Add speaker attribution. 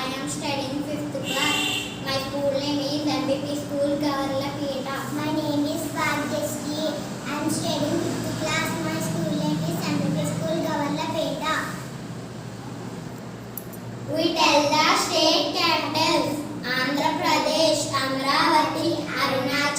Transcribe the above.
Speaker 1: I am studying 5th class. My school name is MBP School, Gavarlapeta.
Speaker 2: My name is Bhagyashree. I am studying 5th class. My school name is MBP School, Gavarlapeta.
Speaker 1: We tell the state capitals: Andhra Pradesh, Amravati, Arunachal